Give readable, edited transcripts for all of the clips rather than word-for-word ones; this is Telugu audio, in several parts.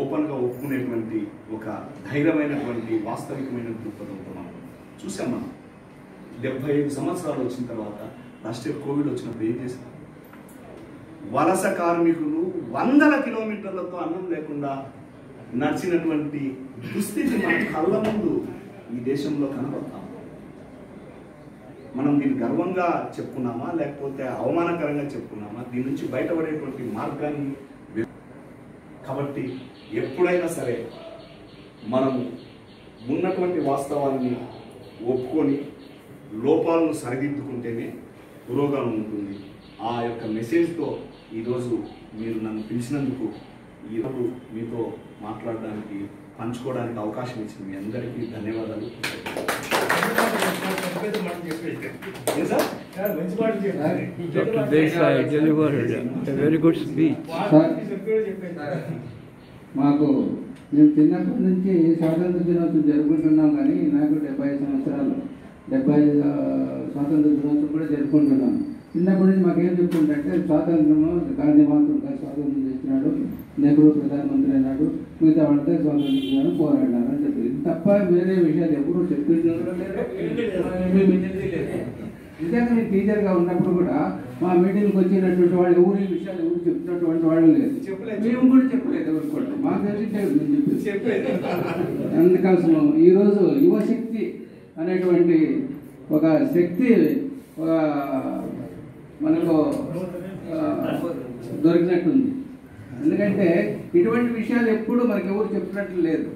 ఓపెన్గా ఒప్పుకునేటువంటి ఒక ధైర్యమైనటువంటి వాస్తవికమైన దృక్పథంతో మనం చూసాం. మనం 75 సంవత్సరాలు వచ్చిన తర్వాత లాస్ట్ ఇయర్ కోవిడ్ వచ్చినప్పుడు ఏం చేశారు? వలస కార్మికులు 100 కిలోమీటర్లతో అన్నం లేకుండా నడిచినటువంటి దుస్థితి మన కళ్ళ ముందు ఈ దేశంలో కనబడతాం. మనం దీన్ని గర్వంగా చెప్పుకున్నామా లేకపోతే అవమానకరంగా చెప్పుకున్నామా? దీని నుంచి బయటపడేటువంటి మార్గాన్ని కాబట్టి ఎప్పుడైనా సరే మనము ఉన్నటువంటి వాస్తవాన్ని ఒప్పుకొని లోపాలను సరిదిద్దుకుంటేనే పురోగమనం ఉంటుంది. ఆ యొక్క మెసేజ్తో ఈరోజు మీరు నన్ను పిలిచినందుకు ఈరోజు మీతో మాట్లాడడానికి పంచుకోవడానికి అవకాశం ఇచ్చిన మీ అందరికీ ధన్యవాదాలు. Dr. Desai delivered a very good speech. మాకు మేము చిన్నప్పటి నుంచి స్వాతంత్ర దినోత్సవం జరుపుకుంటున్నాం, కానీ నాకు 75 సంవత్సరాలు 75 స్వాతంత్ర దినోత్సవం కూడా జరుపుకుంటున్నాను. చిన్నప్పటి నుంచి మాకేం చెప్పుకుంటే స్వాతంత్రము గాంధీ మహాత్ముడు స్వాతంత్రం చేస్తున్నాడు, నెహ్రూ ప్రధానమంత్రి అయినాడు, మిగతా వాళ్ళతో స్వాతంత్రం పోరాడినారు అని చెప్పి తప్ప వేరే విషయాలు ఎప్పుడూ చెప్పించడం లేదు. నిజంగా నేను టీచర్గా ఉన్నప్పుడు కూడా మా మీటింగ్కి వచ్చినటువంటి వాళ్ళు ఎవరు ఈ విషయాలు ఎవరు చెప్తున్నటువంటి వాళ్ళు లేదు, మేము కూడా చెప్పలేదు ఎవరు కూడా. మాకు తెలిసి చెప్పేది. అందుకోసం ఈరోజు యువశక్తి అనేటువంటి ఒక శక్తి మనకు దొరికినట్టుంది. ఎందుకంటే ఇటువంటి విషయాలు ఎప్పుడు మనకి ఎవరు చెప్పినట్లు లేదు.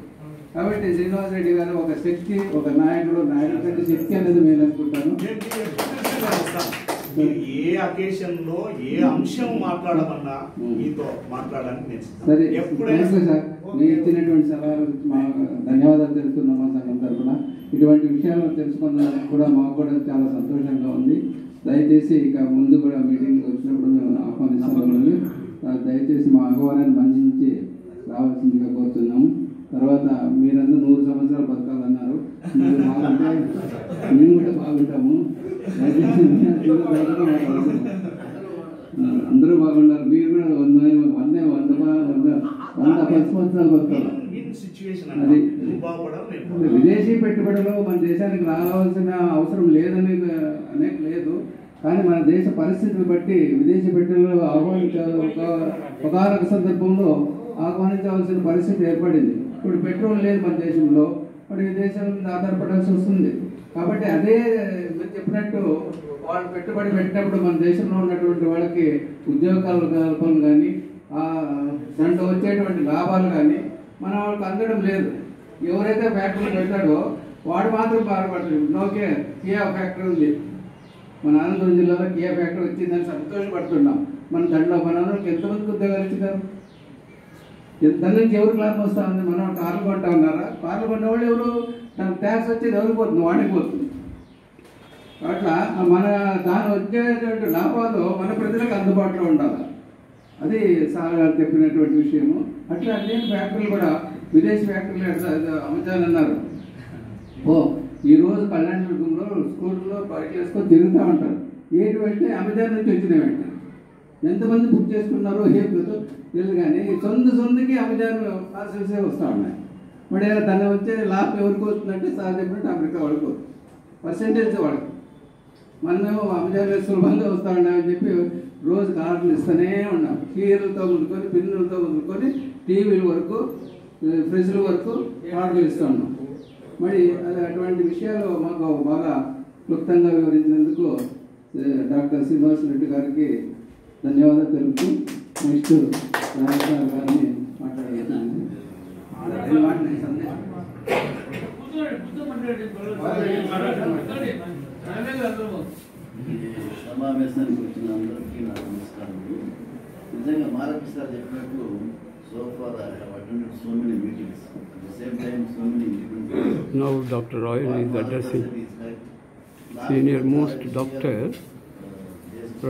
కాబట్టి శ్రీనివాస్ రెడ్డి గారు ఒక శక్తి, ఒక నాయకుడు కంటే శక్తి అనేది నేను అనుకుంటాను. ఏ అకేషన్ లో ఏ అంశం మాట్లాడమన్నా మీతో మాట్లాడడానికి నేను సరే. సార్ మీరు ఇచ్చినటువంటి సలహాలు ధన్యవాదాలు తెలుస్తున్నాం మా సంఘం తరఫున. ఇటువంటి విషయాలు తెలుసుకున్నందుకు కూడా మాకు కూడా చాలా సంతోషంగా ఉంది. దయచేసి ఇక ముందు కూడా మీటింగ్ వచ్చినప్పుడు మేము ఆహ్వానిస్తున్నామని దయచేసి మా ఆహ్వానాన్ని మన్నించి రావాల్సిందిగా కోరుతున్నాము. తర్వాత మీరందరూ 100 సంవత్సరాలు బతకాలన్నారు. మీరు బాగుంటే మేము కూడా బాగుంటాము. అందరూ బాగుండాలి. మీరు కూడా 110 సంవత్సరాలు బతకాలి. అది విదేశీ పెట్టుబడులు మన దేశానికి రావాల్సిన అవసరం లేదని అనేది లేదు, కానీ మన దేశ పరిస్థితులు బట్టి విదేశీ పెట్టుబడులు ఒకనొక సందర్భంలో ఆహ్వానించవలసిన పరిస్థితి ఏర్పడింది. ఇప్పుడు పెట్రోల్ లేదు మన దేశంలో, మరి విదేశం మీద ఆధారపడాల్సి వస్తుంది. కాబట్టి అదే మీరు చెప్పినట్టు వాళ్ళు పెట్టుబడి పెట్టినప్పుడు మన దేశంలో ఉన్నటువంటి వాళ్ళకి ఉద్యోగ కల్పనలు కానీ దాంట్లో వచ్చేటువంటి లాభాలు కానీ మన వాళ్ళకి అందడం లేదు. ఎవరైతే ఫ్యాక్టరీ పెట్టాడో వాడు మాత్రం బాధపడలేదు. నోకే కియా ఫ్యాక్టరీ ఉంది, మన అనంతపురం జిల్లాలో కియా ఫ్యాక్టరీ వచ్చిందని సంతోషపడుతున్నాం. మన దాంట్లో మన ఎంతమందికి ఉద్యోగాలు ఇచ్చినారు? దాని నుంచి ఎవరికి లాభం వస్తూ ఉంది? మనం కార్లు కొంటా ఉన్నారా? కార్లు కొన్న వాళ్ళు ఎవరు? దానికి ట్యాక్స్ వచ్చేది ఎవరికి పోతుంది? వాడికి పోతుంది. అట్లా మన దాని వచ్చేటువంటి లాభాలు మన ప్రజలకు అందుబాటులో ఉండాలి. అది సార్ గారు చెప్పినటువంటి విషయము. అట్లా అనేక ఫ్యాక్టరీలు కూడా విదేశీ ఫ్యాక్టరీలు అమ్ముతానన్నారు. ఈరోజు కళ్యాణదుర్గంలో స్కూల్లో బైక్ వేసుకొని తిరుగుతూ ఉంటారు. ఏంటంటే అమెజాన్ నుంచి వచ్చినవి. ఎంతమంది బుక్ చేసుకున్నారో ఏం తెలుసు, కానీ సొంతకి అమెజాన్ పార్సల్సే వస్తూ ఉన్నాయి. మరి దాన్ని వచ్చే లాభం ఎవరికి వస్తుందంటే సార్ చెప్పినట్టు అమెరికా వాళ్ళకు పర్సెంటేజ్ వాళ్ళకి. మనమేమో అమెజాన్ సులభంగా వస్తూ ఉన్నామని చెప్పి రోజు కార్డులు ఇస్తూనే ఉన్నాం. చీరలతో ముందుకొని, పిన్నులతో ముందుకొని, టీవీల వరకు, ఫ్రిడ్జ్ల వరకు కార్డులు ఇస్తూ ఉన్నాం. మరి అటువంటి విషయాలు మాకు బాగా క్లుప్తంగా వివరించినందుకు డాక్టర్ శ్రీనివాస్ రెడ్డి గారికి ధన్యవాదాలు తెలుపుతూ నెక్స్ట్ రాజేశ్వర గారిని మాట్లాడుతున్నాను. సమావేశానికి వచ్చిన అందరికీ నా నమస్కారములు. నిజంగా మారప్ప సార్ చెప్పినట్లు so far I have attended so many meetings, at the same time so many different. Now Dr. Royal is addressing senior most doctor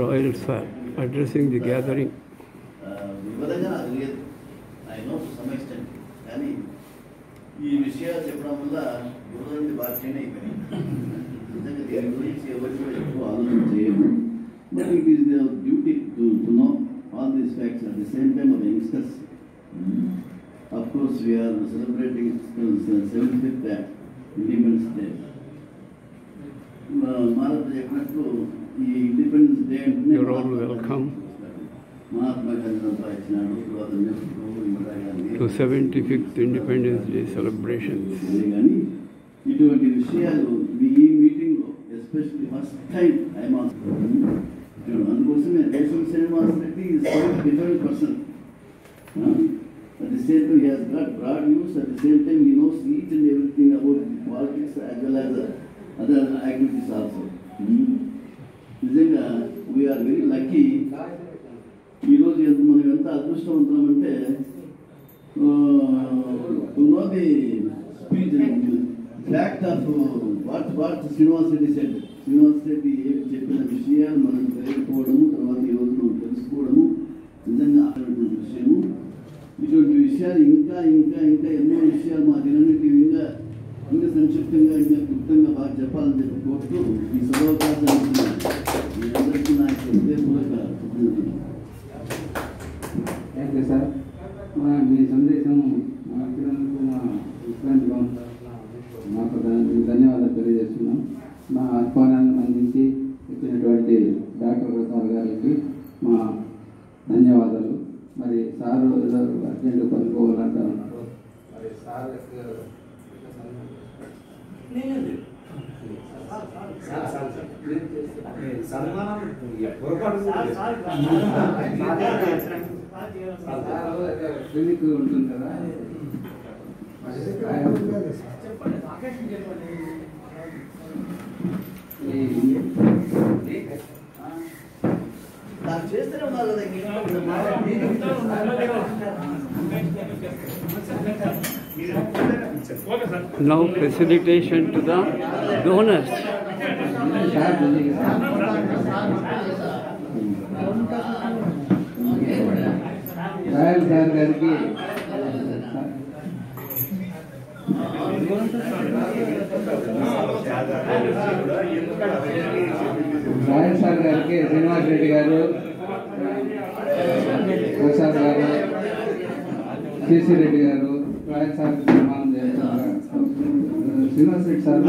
Royal sir addressing the gathering. వివరంగా నాకు లేదు, I know to some extent, కానీ ఈ విషయాలు చెప్పడం వల్ల బుర్రని బాగా చేంజ్ అయిపోయింది. నిజంగా దీని గురించి ఎవరు కూడా ఎక్కువ ఆలోచన చేయరు. But it is your duty to know all these facts at the same time of the youngsters. of course we are celebrating 75th Independence Day. మారత్ చెప్పినట్టు ఈ ఇండిపెండెన్స్ డే అంటే You're all welcome Mahatma Gandhi సంపాదించినాడు, తర్వాత Nehru, Indira Gandhi to 75th Independence Day celebrations. కానీ ఇటువంటి విషయాలు మీ మీటింగ్లో ఎస్పెషల్లీ ఫస్ట్ టైం అందుకోసమే దేశం Srinivas Reddy is different person. At the same time, he has got broad views. At the same time, he knows each and everything about politics as well as other activities also. నిజంగా వీఆర్ వెరీ లక్కీ. ఈరోజు మనం ఎంత అదృష్టవంతులమంటే the speech fact of what Srinivas Reddy said. Srinivas Reddy చెప్పిన విషయాలు మనం తెలియకపోవడము, తర్వాత ఈరోజు మనం తెలుసుకోవడము నిజంగా ఆడటువంటి విషయము. ఇటువంటి విషయాలు ఇంకా ఇంకా ఇంకా ఎన్నో విషయాలు మా దినన్నిటి ఇంకా సంక్షిప్తంగా ఇంకా క్లుప్తంగా బాగా చెప్పాలని చెప్పి కోరుతూ ఈ సదవకాశం మీ అందరికీ నా యొక్క హృదయపూర్వక థ్యాంక్ యూ సార్. మీ సందేశం మాకు మా విశ్రాంతిగా మాకు ధన్యవాదాలు తెలియజేస్తున్నాం. మా ఆహ్వానాన్ని అందించి ఇచ్చినటువంటి డాక్టర్ ప్రసాద్ గారికి మా ధన్యవాదాలు. మరి సారు అర్జెంట్ పనుకోవాలంట. మరి సార్ క్లినిక్ ఉంటుంది కదా, చేస్తూనే ఉన్నారు కదా. Now facilitation to the donors. Royal sir గారికి రాయల్ సార్ గారికి శ్రీనివాస్ రెడ్డి గారు, ప్రసాద్ గారు, సిసి రెడ్డి గారు రాయల్ సార్ సన్మానం చేస్తున్నారు. శ్రీనివాస్ రెడ్డి సార్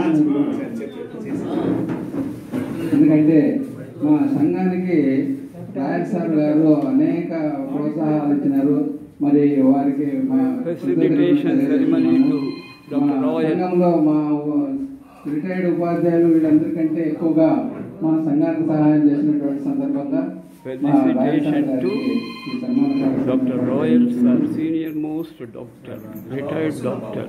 ఎందుకంటే మా సంఘానికి రాయల్ సార్ గారు అనేక ప్రోత్సాహాలు ఇచ్చినారు. మరి వారికి మా సంఘంలో మా రిటైర్డ్ ఉపాధ్యాయులు వీళ్ళందరికంటే ఎక్కువగా మా సంఘానికి సహాయం చేసినటువంటి సందర్భంగా Felicitation to Dr. Royal Sir, senior most doctor, retired doctor.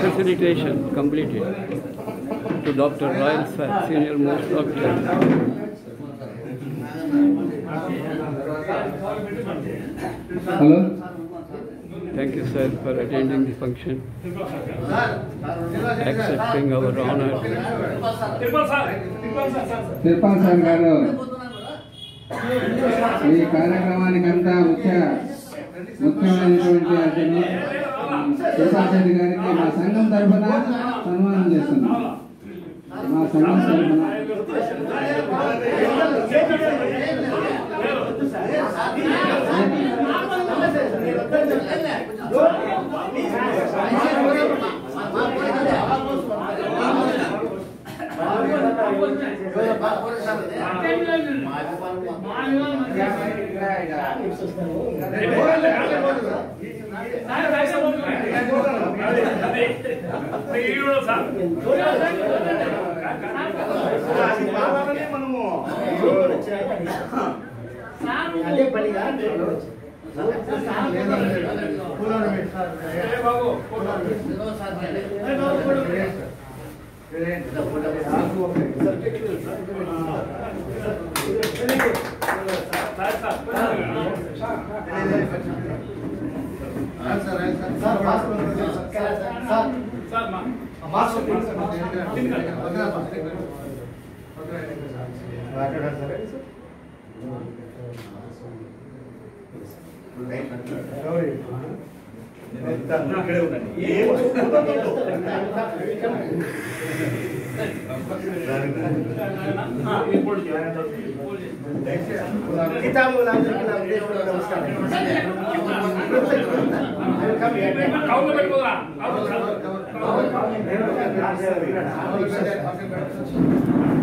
Facilitation completed to Dr. Royal Sir, senior most doctor. Hello. Thank you, sir, for attending the function, accepting our honor. Tirupati sir గారు ఈ కార్యక్రమానికంతా ముఖ్యమైనటువంటి అతను తిరుపతి రెడ్డి గారికి మా సంఘం తరఫున సన్మానం చేస్తున్నాం. మా సంఘం తరఫున మనము అదే పనిగా ఇక్కడే ఉండండి.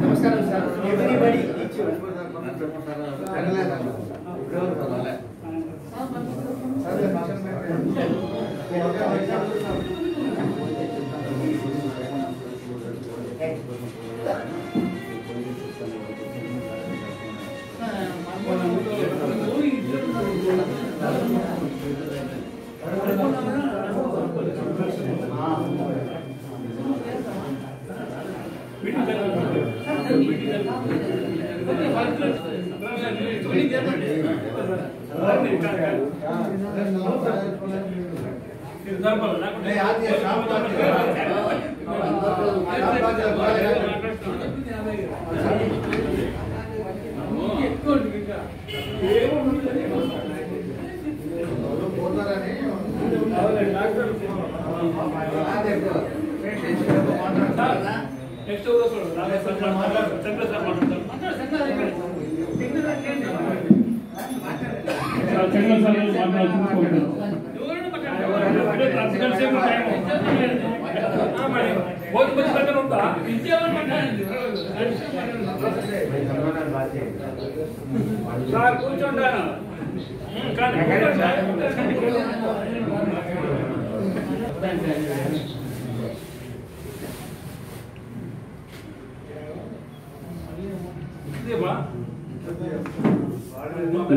నమస్కారం sir.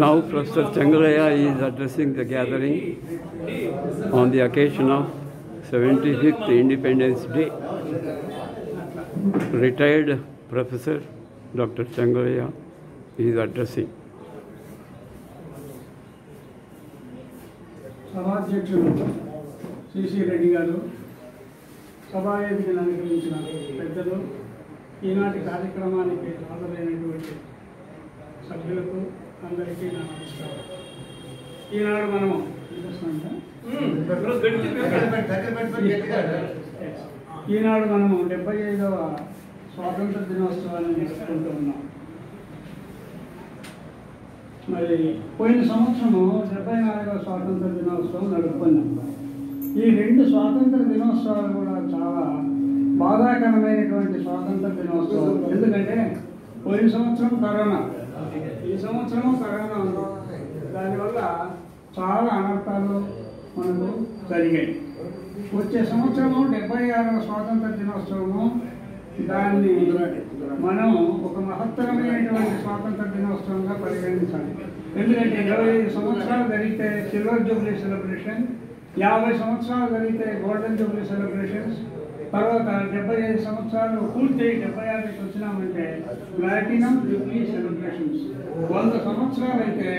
Now Professor Changaraya is addressing the gathering on the occasion of 75th Independence Day. Retired Professor Dr. Changaraya is addressing. సభాధ్యక్షులు సిసి రెడ్డి గారు, సభావేదికను అలంకరించిన పెద్దలు, ఈనాటి కార్యక్రమానికి హాజరైనటువంటి సభ్యులకు అందరికీ నా నమస్కారం. ఈనాడు మనము ఈనాడు మనము 75వ స్వాతంత్ర దినోత్సవాన్ని జరుపుకుంటూ ఉన్నాం. మరి పోయిన సంవత్సరము 74వ స్వాతంత్ర దినోత్సవం నడుపుకున్నాం. ఈ రెండు స్వాతంత్ర దినోత్సవాలు కూడా చాలా బాధాకరమైనటువంటి స్వాతంత్ర దినోత్సవం. ఎందుకంటే పోయిన సంవత్సరం కరోనా, ఈ సంవత్సరం కరోనా ఉంది. దానివల్ల చాలా అనర్థాలు మనకు జరిగాయి. వచ్చే సంవత్సరము 76వ స్వాతంత్ర దినోత్సవము, దాన్ని మనం ఒక మహత్తరమైనటువంటి స్వాతంత్ర దినోత్సవంగా పరిగణించాలి. ఎందుకంటే 25 సంవత్సరాలు జరిగితే సిల్వర్ జూబ్లీ సెలబ్రేషన్, 50 సంవత్సరాలు జరిగితే గోల్డెన్ జూబ్లీ సెలబ్రేషన్స్, తర్వాత 75 సంవత్సరాలు పూర్తి 76కి వచ్చినామంటే ప్లాటినం జూబ్లీ సెలబ్రేషన్స్, 100 సంవత్సరాలు అయితే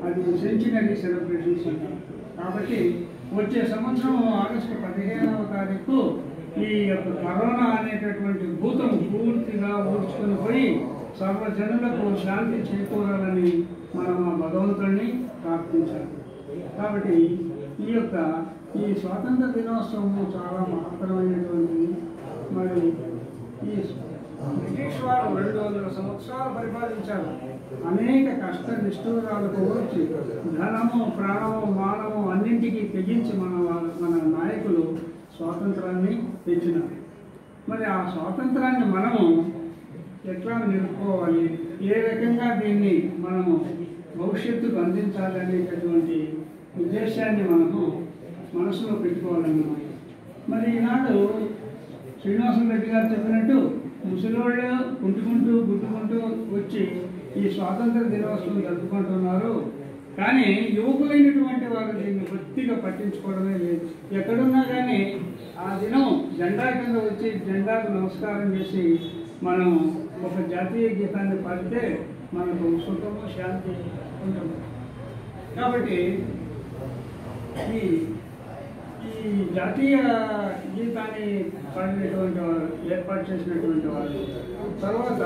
అది సెంచురీ సెలబ్రేషన్స్ అంటారు. కాబట్టి వచ్చే సంవత్సరం ఆగస్టు 15వ తారీఖు ఈ యొక్క కరోనా అనేటటువంటి భూతం పూర్తిగా ఊడ్చుకొని పోయి సర్వజనులకు శాంతి చేకూరాలని మనం ఆ భగవంతుడిని ప్రార్థించాలి. కాబట్టి ఈ స్వాతంత్ర దినోత్సవము చాలా మహత్తరమైనటువంటిది. మరి ఈ బ్రిటిష్ వారు 200 సంవత్సరాలు పరిపాలించారు. అనేక కష్ట నిష్ఠూరాలకు వచ్చి ధనము, ప్రాణము, మానము అన్నింటికీ తెగించి మన నాయకులు స్వాతంత్రాన్ని తెచ్చినారు. మరి ఆ స్వాతంత్రాన్ని మనము ఎట్లా నిలుపుకోవాలి, ఏ రకంగా దీన్ని మనము భవిష్యత్తుకు అందించాలి అనేటటువంటి ఉద్దేశాన్ని మనము మనసులో పెట్టుకోవాలన్నమాట. మరి ఈనాడు శ్రీనివాసరెడ్డి గారు చెప్పినట్టు ముసలివాళ్ళు గుట్టుకుంటూ వచ్చి ఈ స్వాతంత్ర దినోత్సవం జరుపుకుంటున్నారు. కానీ యువకులైనటువంటి వారు దీన్ని పూర్తిగా పట్టించుకోవడమే లేదు. ఎక్కడున్నా కానీ ఆ దినం జెండా కింద వచ్చి జెండాకు నమస్కారం చేసి మనం ఒక జాతీయ గీతాన్ని పాడితే మనకు సుఖము శాంతి ఉంటుంది. కాబట్టి ఈ జాతీయ గీతాన్ని పాడినటువంటి వారు, ఏర్పాటు చేసినటువంటి వారు, తర్వాత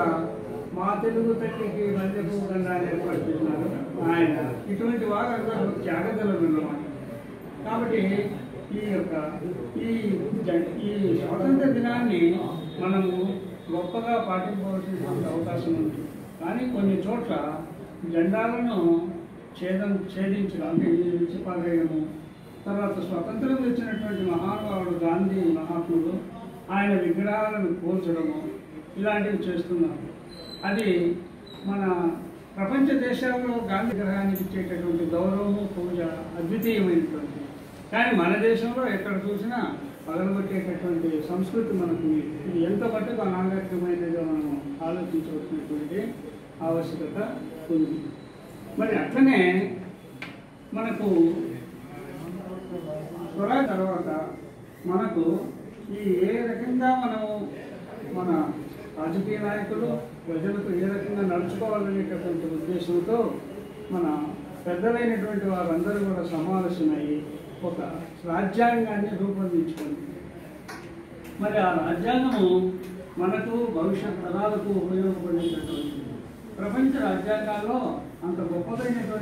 మా తెలుగు తల్లికి మల్లెపూ గంధాన్ని ఏర్పాటు చేసినారు ఆయన. ఇటువంటి వారు అందరూ త్యాగదలు అన్నమాట. కాబట్టి ఈ స్వాతంత్ర దినాన్ని మనము గొప్పగా పాటించవలసినటువంటి అవకాశం ఉంది. కానీ కొన్ని చోట్ల జెండాలను ఛేదించడం, అంటే విడిచిపారేయడము, తర్వాత స్వతంత్రం తెచ్చినటువంటి మహానుభావుడు గాంధీ మహాత్ముడు ఆయన విగ్రహాలను కూల్చడము, ఇలాంటివి చేస్తున్నారు. అది మన ప్రపంచ దేశాల్లో గాంధీ విగ్రహానికి ఇచ్చేటటువంటి గౌరవము, పూజ అద్వితీయమైనటువంటి. కానీ మన దేశంలో ఎక్కడ చూసినా పగలగొట్టేటటువంటి సంస్కృతి మనకు ఇది ఎంత మట్టుకు అనాగరికమైనదో మనం ఆలోచించవలసినటువంటి ఆవశ్యకత ఉంది. మరి అట్లనే మనకు తర్వాత మనకు ఏ రకంగా మనము మన రాజకీయ నాయకులు ప్రజలకు ఏ రకంగా నడుచుకోవాలనేటటువంటి ఉద్దేశంతో మన పెద్దలైనటువంటి వారందరూ కూడా సమావేశమై ఒక రాజ్యాంగాన్ని రూపొందించుకుంది. మరి ఆ రాజ్యాంగము మనకు భవిష్యత్ తరాలకు ఉపయోగపడేటటువంటి ప్రపంచ రాజ్యాంగాల్లో అంత గొప్పదైనటువంటి